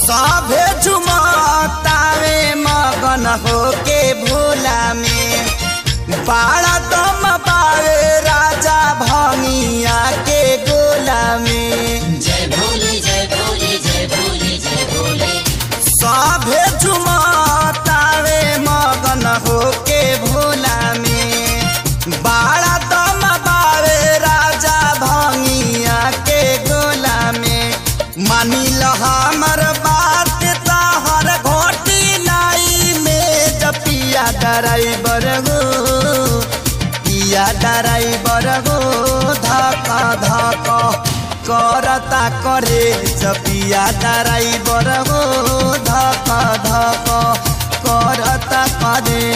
सभे झुमतावे मगन होके भोला में बाड़ा दम पावे राजा भंगिया के गोला में। जय भोले जय भोले जय भोले जय भोले। सभे झुमतावे मगन होके भोला में बाड़ा दम पावे राजा भंगिया के गोला में। मानी ल हमर बात तहर घोटी नाई में जपिया ड्राइवर गो पिया ड्राइवर गो धक धक करता करे जपिया ड्राइवर गो धक धक करता करे।